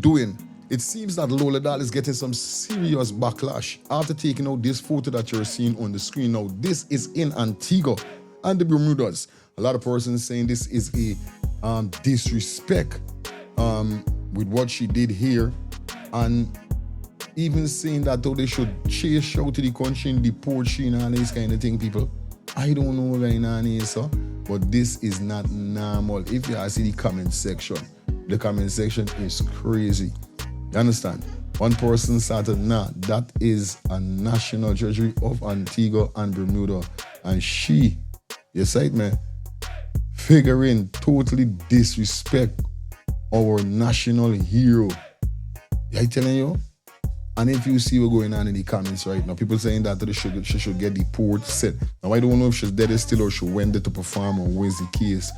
doing? It seems that Lola Dahl is getting some serious backlash after taking out this photo that you're seeing on the screen now. This is in Antigua and the Bermudas. A lot of persons saying this is a disrespect with what she did here, and even saying that though they should chase her out to the country and deport she and all these kind of thing, people. I don't know what going on here, sir, but this is not normal. If you see the comment section is crazy. You understand? One person started, nah, that is a national treasury of Antigua and Bermuda. And she, you say it, man, figuring totally disrespect our national hero. I telling you? And if you see what's going on in the comments right now, people saying that she should get deported, set. Now, I don't know if she's dead still or she went there to perform or where's the case.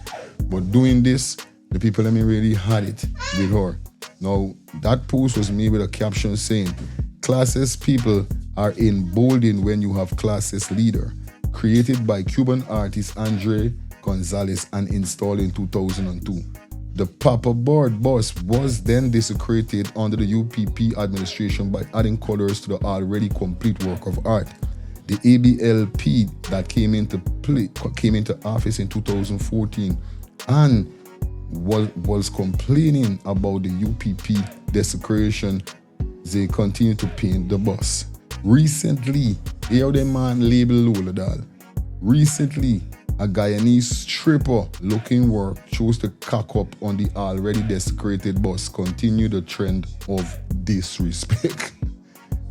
But doing this, the people let me really had it with her. Now, that post was made with a caption saying, "Classist people are emboldened when you have classist leader." Created by Cuban artist Andre Gonzalez and installed in 2002. The Papa Board bus was then desecrated under the UPP administration by adding colors to the already complete work of art. The ABLP that came into office in 2014 and was complaining about the UPP desecration. They continue to paint the bus. Recently, here the man labeled Lola Dahl. Recently, a Guyanese stripper looking work chose to cock up on the already desecrated bus. Continue the trend of disrespect.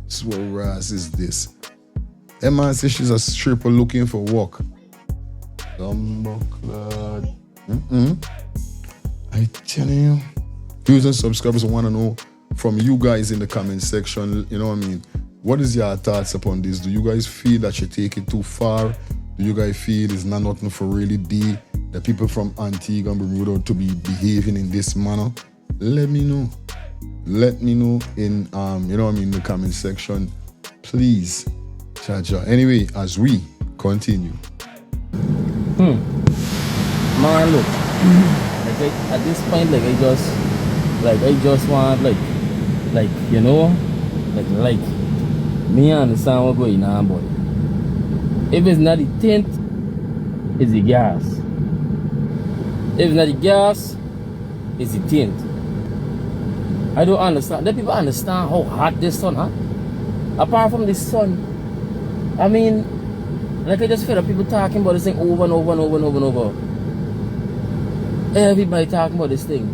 So what ras is this? That man says she's a stripper looking for work. Dumbleclad. I tell you. Viewers and subscribers, I want to know from you guys in the comment section, you know what I mean? What is your thoughts upon this? Do you guys feel that she take it too far? Do you guys feel it's not nothing for really the people from Antigua and Bermuda to be behaving in this manner? Let me know. Let me know in you know what I mean, in the comment section. Please. Cha-cha. Anyway, as we continue. Man, look. At this point, I just want you know, me understand what's going on, but if it's not the tint, it's the gas. If it's not the gas, it's the tint. I don't understand. Let people understand how hot this sun, huh? Apart from the sun, I mean, I just feel that people talking about this thing over and over and over and over and over. Everybody talking about this thing.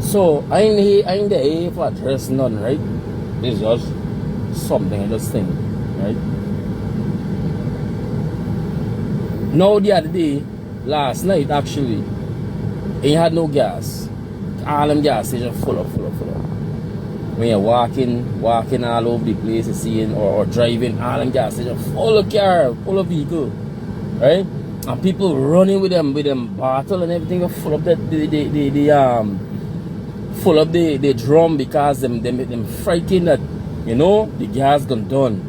So I ain't there for address none, right? It's just something I just think, right? Now the other day, last night actually, he had no gas. All them gas stations full up. When you're walking all over the place, seeing or driving, all them gas stations full of car, full of vehicle, right? And people running with them bottle and everything, full up the drum because them frightened that, you know, the gas gone done.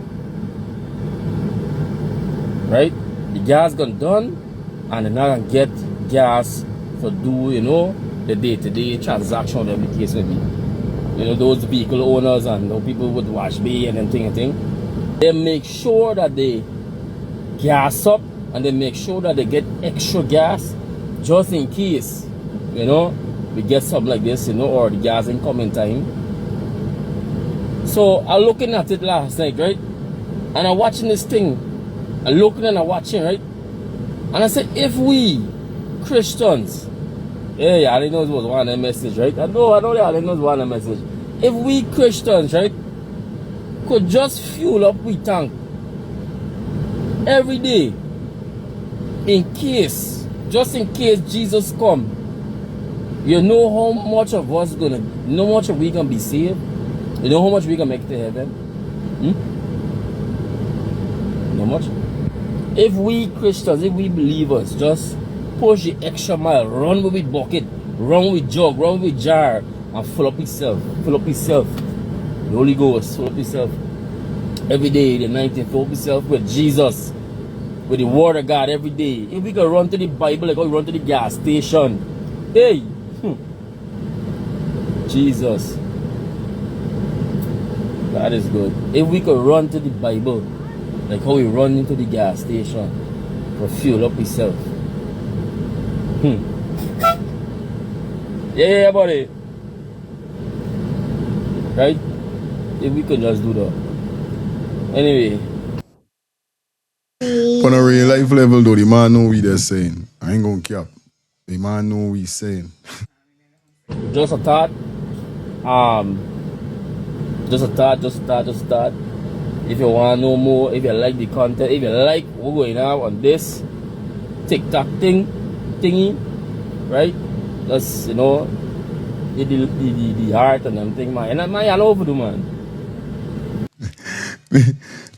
Right? The gas gone done and they're not gonna get gas for do, you know, the day-to-day transaction, whatever the case may be. You know, those vehicle owners and those people with wash bay and them thing. They make sure that they gas up and they make sure that they get extra gas just in case, you know, we get something like this, you know, or the gas ain't come in time. So I'm looking at it last night, right? And I'm watching this thing. I'm looking and I'm watching, right? And I said, if we Christians, hey, I didn't know it was one of the message, right? I know I didn't know it was one of the message. If we Christians, right, could just fuel up we tank every day, just in case Jesus come, you know how much of us you know how much of we gonna be saved? You know how much we gonna make it to heaven? How much? If we Christians, if we believers just push the extra mile, run with the bucket, run with jug, run with jar, and fill up yourself. The Holy Ghost, fill up yourself. Every day, the 19th, fill up yourself with Jesus. With the word of God every day. If we can run to the Bible, like how we run to the gas station. Hey! Jesus. That is good. If we could run to the Bible, like how we run into the gas station for fuel up yourself. Yeah, buddy. Right? If we could just do that. Anyway. On a real life level though, the man know what they're saying. I ain't gonna cap. The man know what he's saying. Just a thought. Just a thought. If you want to know more, if you like the content, if you like what's going on this TikTok thingy, right? Just, you know, the heart and them thing, man. And man, all over the man.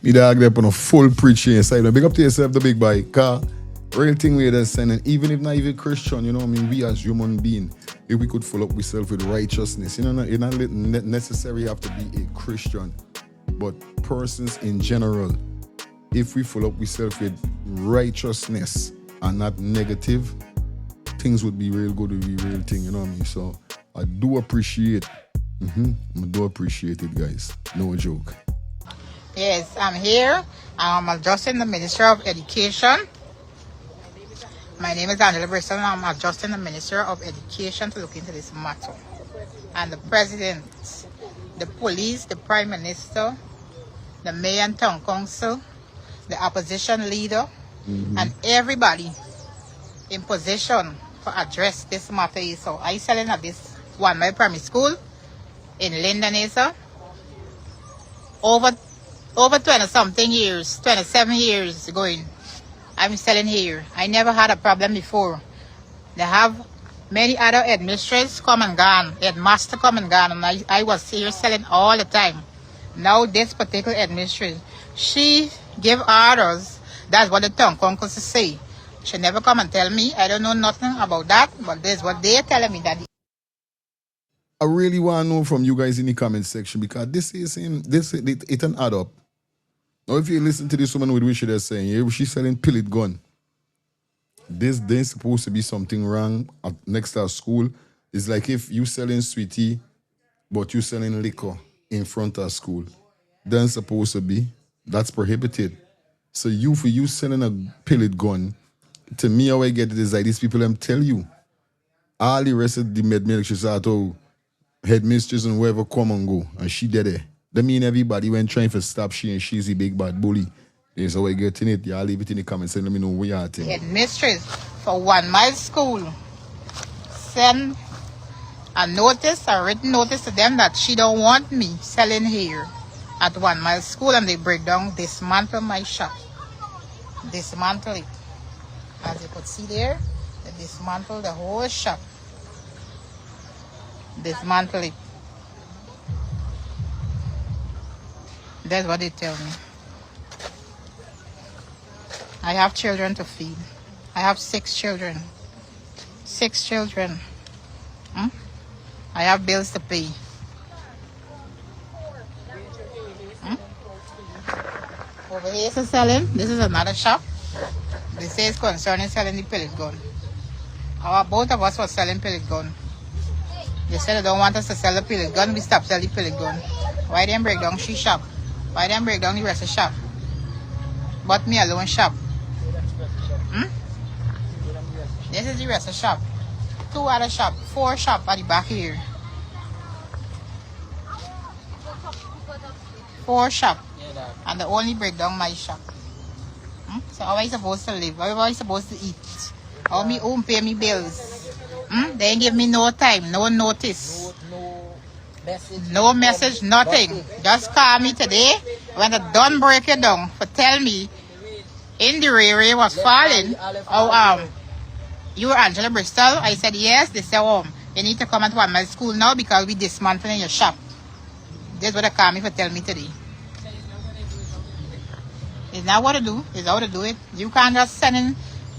Me dog there on a full preaching inside. Big up to yourself, the big boy. Cause real thing we are saying, and even if not even Christian, you know what I mean, we as human beings, if we could fill up ourselves with righteousness, you know, it not necessarily have to be a Christian, but persons in general, if we fill up ourselves with righteousness and not negative, things would be real good, would be real thing, you know what I mean? So I do appreciate, I do appreciate it, guys. No joke. Yes, I'm here. I'm adjusting the Minister of Education. My name is Angela Bristol, and I'm adjusting the Minister of Education to look into this matter. And the President, the police, the Prime Minister, the Mayor and Town Council, the opposition leader, and everybody in position to address this matter. So I selling at this 1 Mile Primary School in Lindenesa. Over 20-something years, 27 years going, I'm selling here. I never had a problem before. They have many other administrators come and gone, headmaster come and gone, and I was here selling all the time. Now this particular administrator, she give orders. That's what the town council say. She never come and tell me. I don't know nothing about that, but this is what they're telling me that. I really want to know from you guys in the comment section, because it an add up. Now, if you listen to this woman with what she's saying, yeah, she's selling pellet gun. There's supposed to be something wrong next to our school. It's like if you selling sweetie, but you selling liquor in front of school. Then supposed to be. That's prohibited. So for you selling a pellet gun, to me, how I get it is like these people them tell you. All the rest of the medical headmistress and whoever come and go, and she did it. That mean everybody went trying to stop she, and she's the big bad bully. That's how I get in it. Y'all leave it in the comments and let me know what y'all think. Headmistress for 1 Mile School send a written notice to them that she don't want me selling here at 1 Mile School, and they break down, dismantle my shop. Dismantle it. As you could see there, they dismantle the whole shop. Dismantle it. That's what they tell me. I have children to feed. I have 6 children. 6 children. I have bills to pay. Over here is selling. This is another shop. They say it's concerning selling the pellet gun. Both of us were selling pellet gun. They said they don't want us to sell the pellet gun. We stopped selling the pellet gun. Why didn't break down she shop? Why didn't break down the rest of the shop? But me alone shop. This is the rest of the shop. 2 other shop. 4 shop at the back here. 4 shop. And they only break down my shop. So how am I supposed to live? How am I supposed to eat? How me home pay me bills? They ain't give me no time, no notice. No message, nothing. Just call me today when they done break it down for tell me in the area was falling. You were Angela Bristol? I said yes. They said, you need to come at 1 Mile School now because we dismantling your shop. That's what they call me for tell me today. It's not what to do. It's how to do it. You can't just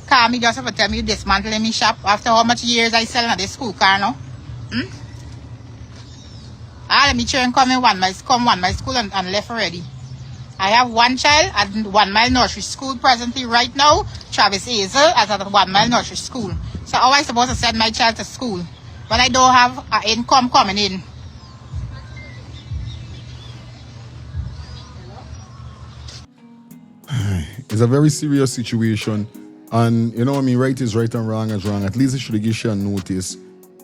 call me just for tell me you dismantling me shop after how much years I selling at this school car now. All me children come 1 Mile School and left already. I have 1 child at 1 Mile Nursery School presently right now. Travis Hazel is at 1 Mile Nursery School. So how am I supposed to send my child to school? But I don't have income coming in. It's a very serious situation. And you know what I mean, right is right and wrong is wrong. At least they should give you a notice.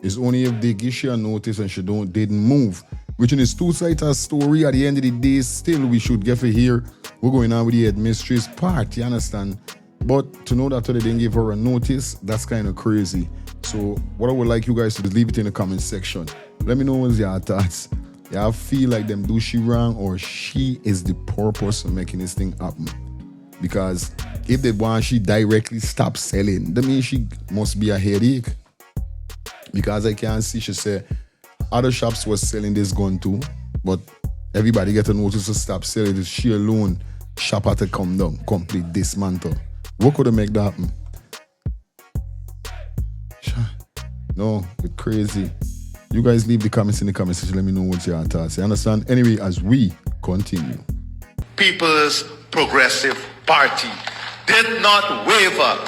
It's only if they give you a notice and she didn't move. Which in this two-sided story, at the end of the day, still we should get to hear we're going on with the headmistress part, you understand? But to know that they didn't give her a notice, that's kind of crazy. So what I would like you guys to do, leave it in the comment section. Let me know what's your thoughts. Y'all feel like them do she wrong or she is the purpose of making this thing happen? Because if they want she directly stop selling, that means she must be a headache. Because I can see she say other shops was selling this gun too, but everybody get a notice to stop selling it. She alone shop had to come down, complete dismantle. What could have make that happen? No, it's crazy. You guys leave the comments in the comment section. Let me know what your thoughts. You understand? Anyway, as we continue. People's Progressive Party did not waver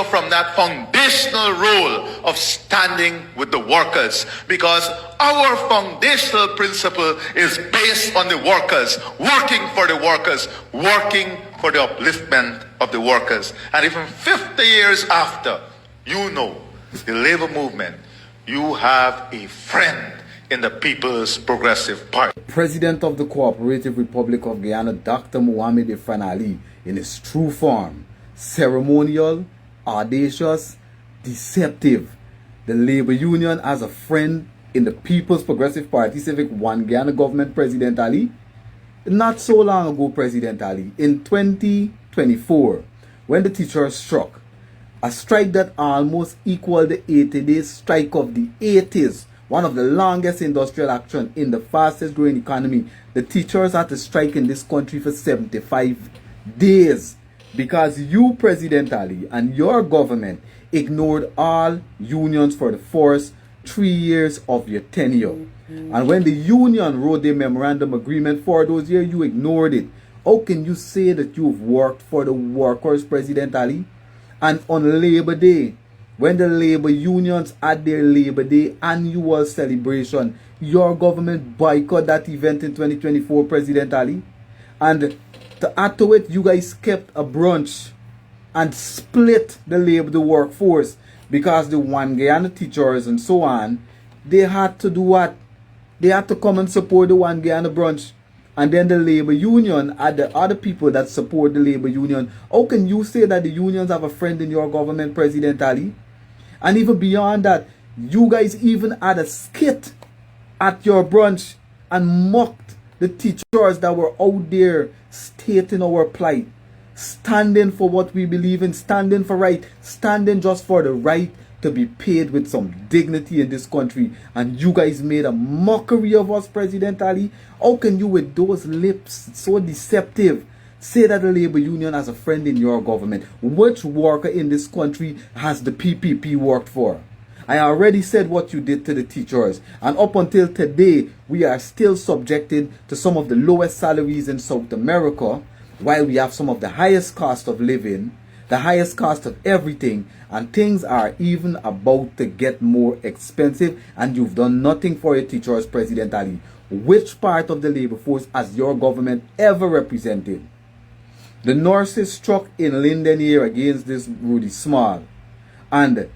from that foundational role of standing with the workers, because our foundational principle is based on the workers, working for the workers, working for the upliftment of the workers. And even 50 years after, you know, the labor movement, you have a friend in the People's Progressive Party. President of the Cooperative Republic of Guyana, Dr. Mohamed Ifran Ali, in his true form, ceremonial, audacious, deceptive. The labor union as a friend in the People's Progressive Party, Civic One Guyana government, President Ali. Not so long ago, President Ali, in 2024, when the teachers struck, a strike that almost equaled the 80-day strike of the 80s, one of the longest industrial action in the fastest growing economy. The teachers had to strike in this country for 75 days because you, President Ali, and your government ignored all unions for the first 3 years of your tenure. And when the union wrote their memorandum agreement for those years, you ignored it. How can you say that you've worked for the workers, President Ali? And on Labor Day, when the labor unions had their Labor Day annual celebration, your government boycotted that event in 2024, President Ali. And to add to it, you guys kept a brunch and split the workforce, because the One Guyana teachers and so on, they had to do what? They had to come and support the One Guyana brunch. And then the labor union and the other people that support the labor union. How can you say that the unions have a friend in your government, President Ali? And even beyond that, you guys even had a skit at your brunch and mocked the teachers that were out there stating our plight, standing for what we believe in, standing for right, standing just for the right to be paid with some dignity in this country. And you guys made a mockery of us, President Ali. How can you, with those lips so deceptive, say that the labor union has a friend in your government? Which worker in this country has the PPP worked for? I already said what you did to the teachers, and up until today, we are still subjected to some of the lowest salaries in South America, while we have some of the highest cost of living, the highest cost of everything, and things are even about to get more expensive, and you've done nothing for your teachers, President Ali. Which part of the labor force has your government ever represented? The nurses struck in Linden here against this Rudy Small, and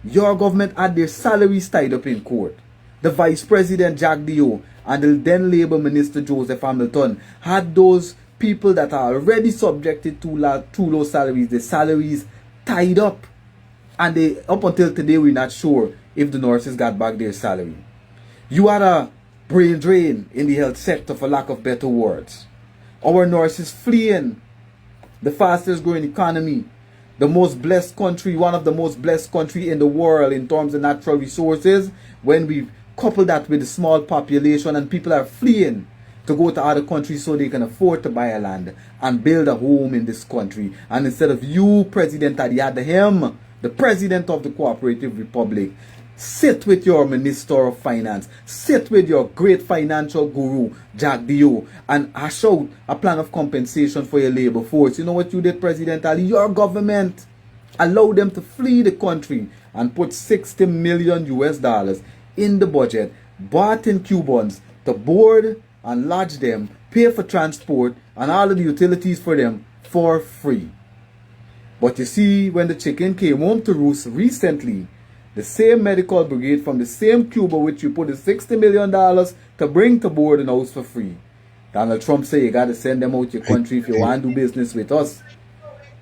your government had their salaries tied up in court. The Vice President Jack Dio and the then Labour Minister Joseph Hamilton had those people that are already subjected to low salaries, the salaries tied up. And up until today, we're not sure if the nurses got back their salary. You had a brain drain in the health sector, for lack of better words. Our nurses fleeing the fastest growing economy, the most blessed country, one of the most blessed country in the world in terms of natural resources. When we couple that with the small population and people are fleeing to go to other countries so they can afford to buy a land and build a home in this country. And instead of you, President Adiyadhem, the President of the Cooperative Republic, sit with your Minister of Finance, sit with your great financial guru, Jack Dio, and hash out a plan of compensation for your labor force. You know what you did, President Ali? Your government allowed them to flee the country and put 60 million US dollars in the budget, bought in Cubans to board and lodge them, pay for transport and all of the utilities for them for free. But you see, when the chicken came home to roost recently, the same medical brigade from the same Cuba which you put the $60 million to bring to board and house for free, Donald Trump said you got to send them out your country if you want to do business with us.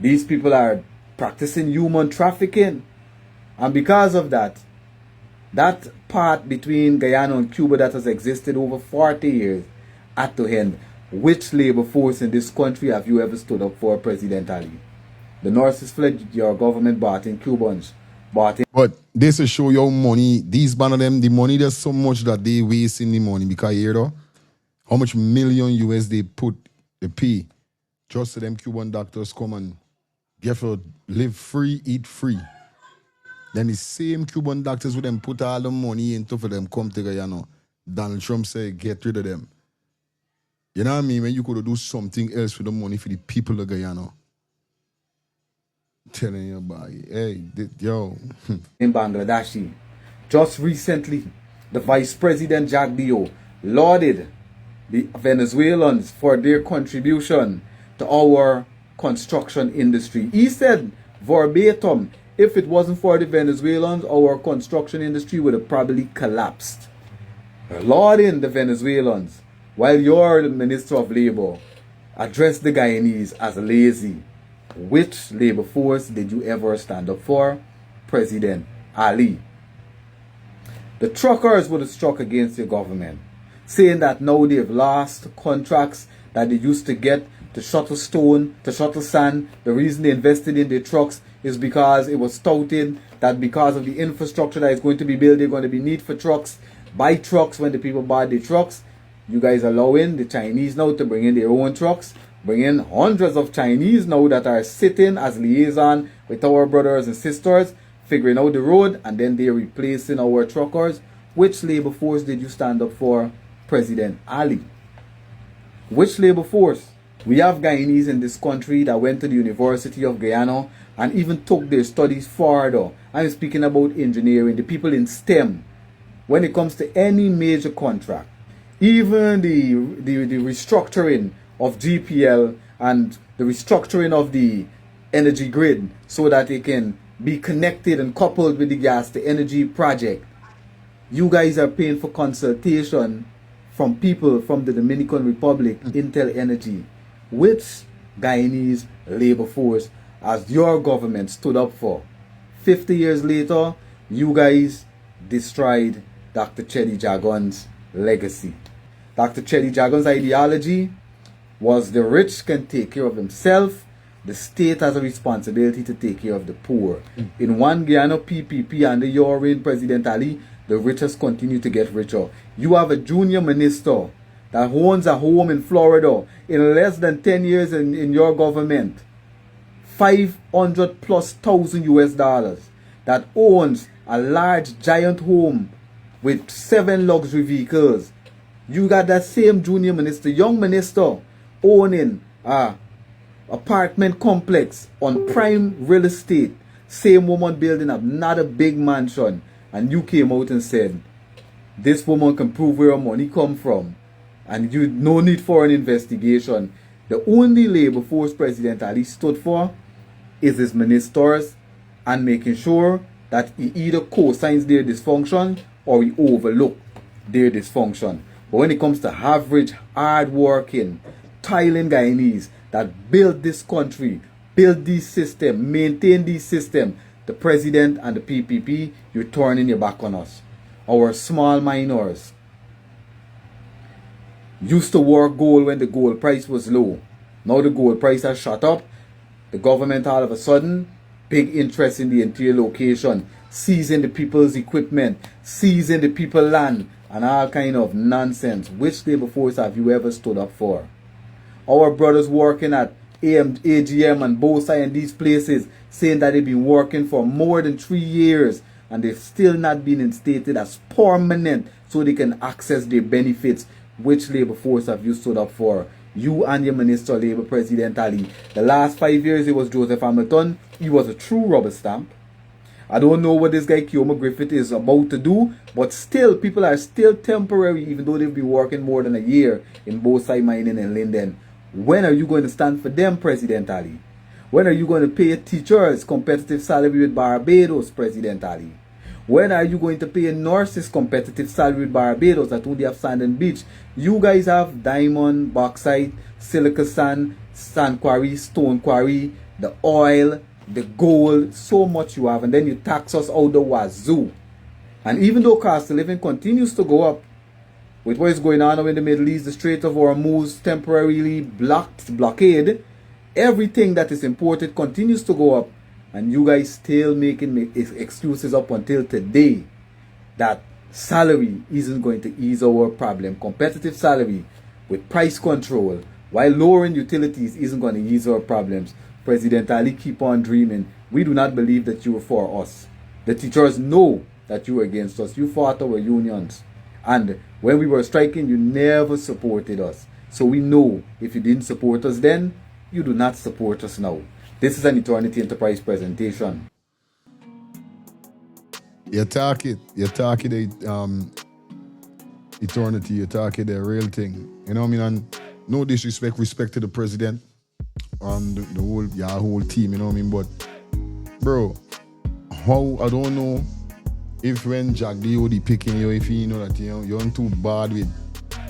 These people are practicing human trafficking. And because of that, that part between Guyana and Cuba that has existed over 40 years had to end. Which labor force in this country have you ever stood up for, President Ali? The North is fled your government bought in Cubans. Bought in. But this will show you how money, these band of them, the money, there's so much that they waste in the money. Because you know, how much million US they pay just so them Cuban doctors come and get to live free, eat free. Then the same Cuban doctors with them put all the money into for them come together, you know. Donald Trump say get rid of them. You know what I mean? When you could do something else with the money for the people of Guyana. Telling you about it. Hey, yo. In Bangladesh. Just recently, the Vice President Jack Dio lauded the Venezuelans for their contribution to our construction industry. He said verbatim, if it wasn't for the Venezuelans, our construction industry would have probably collapsed. Lauding the Venezuelans, while you're the Minister of Labor, address the Guyanese as lazy. Which labor force did you ever stand up for? President Ali. The truckers would have struck against your government, saying that now they've lost contracts that they used to get to shuttle stone, to shuttle sand. The reason they invested in their trucks is because it was touted that because of the infrastructure that is going to be built, there's going to be need for trucks. Buy trucks when the people buy their trucks. You guys allowing the Chinese now to bring in their own trucks. Bring in hundreds of Chinese now that are sitting as liaison with our brothers and sisters, figuring out the road, and then they're replacing our truckers. Which labor force did you stand up for, President Ali? Which labor force? We have Guyanese in this country that went to the University of Guyana and even took their studies further. I'm speaking about engineering, the people in STEM. When it comes to any major contract, even the restructuring of GPL and the restructuring of the energy grid so that it can be connected and coupled with the gas to energy project. You guys are paying for consultation from people from the Dominican Republic, Intel Energy. Which Guyanese labor force has your government stood up for? 50 years later, you guys destroyed Dr. Chedi Jagon's legacy. Dr. Chedi Jagon's ideology was the rich can take care of themselves, the state has a responsibility to take care of the poor. In one Guyana PPP under your reign, President Ali, the richest continue to get richer. You have a junior minister that owns a home in Florida in less than 10 years in your government. 500,000+ US dollars. That owns a large giant home with 7 luxury vehicles. You got that same junior minister, young minister, owning a apartment complex on prime real estate. Same woman building another big mansion. And you came out and said, this woman can prove where her money come from. And you no need for an investigation. The only labor force President Ali stood for is his ministers and making sure that he either co-signs their dysfunction or he overlook their dysfunction. But when it comes to average, hard-working, toiling Guyanese that build this country, build this system, maintain this system, the president and the PPP, you're turning your back on us. Our small miners used to work gold when the gold price was low. Now the gold price has shot up. The government all of a sudden, big interest in the interior location, seizing the people's equipment, seizing the people's land, and all kind of nonsense. Which labor force have you ever stood up for? Our brothers working at AGM and BOSA and these places saying that they've been working for more than 3 years and they've still not been instated as permanent so they can access their benefits. Which labor force have you stood up for? You and your Minister of Labor, President Ali. The last 5 years it was Joseph Hamilton. He was a true rubber stamp. I don't know what this guy Kioma Griffith is about to do, but still, people are still temporary, even though they've been working more than a year in both side mining and Linden. When are you going to stand for them, President Ali? When are you going to pay teachers competitive salary with Barbados, President Ali? When are you going to pay nurses competitive salary with Barbados that only have sand and beach? You guys have diamond, bauxite, silica sand, sand quarry, stone quarry, the oil, the gold, so much you have, and then you tax us out the wazoo. And even though cost of living continues to go up, with what is going on now in the Middle East, the Strait of Hormuz temporarily blockade, everything that is imported continues to go up, and you guys still making excuses up until today that salary isn't going to ease our problem. Competitive salary with price control while lowering utilities isn't going to ease our problems. President Ali, keep on dreaming. We do not believe that you were for us. The teachers know that you were against us. You fought our unions. And when we were striking, you never supported us. So we know if you didn't support us then, you do not support us now. This is an Eternity Enterprise presentation. You talk it the eternity, you talk it the real thing. You know what I mean? And no disrespect, respect to the president and the whole team, you know what I mean? But bro, how I don't know if when Jack D.O.D. picking you, if you know that you're too bad with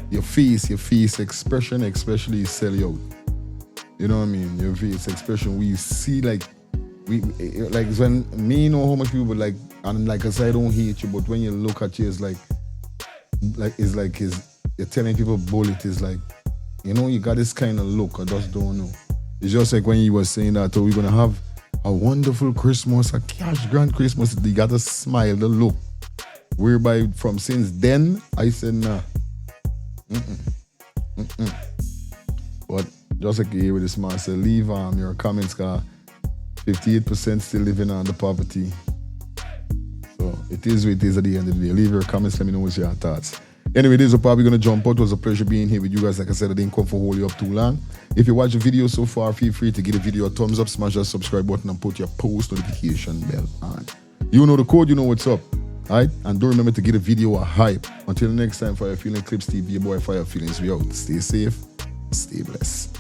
your face expression, especially sell you out. You know what I mean? Your face expression, we see like when me know how much people like, and like I said, I don't hate you, but when you look at you, it's like you're telling people bullet is like, you know, you got this kind of look. I just don't know. It's just like when you were saying that, oh, we're gonna have a wonderful Christmas, a cash grand Christmas. You got to smile, the look. Whereby from since then, I said nah. But just like you hear with this man say, leave your comments, cause 58% still living under poverty. So it is what it is at the end of the day. Leave your comments, let me know what's your thoughts. Anyway, this is probably going to jump out. It was a pleasure being here with you guys. Like I said, I didn't come for hold you up too long. If you watch the video so far, feel free to give the video a thumbs up, smash that subscribe button, and put your post notification bell on. You know the code, you know what's up. Alright? And don't remember to give the video a hype. Until next time, Fire Feeling Clips TV, your boy Fire Feelings, we out. Stay safe, stay blessed.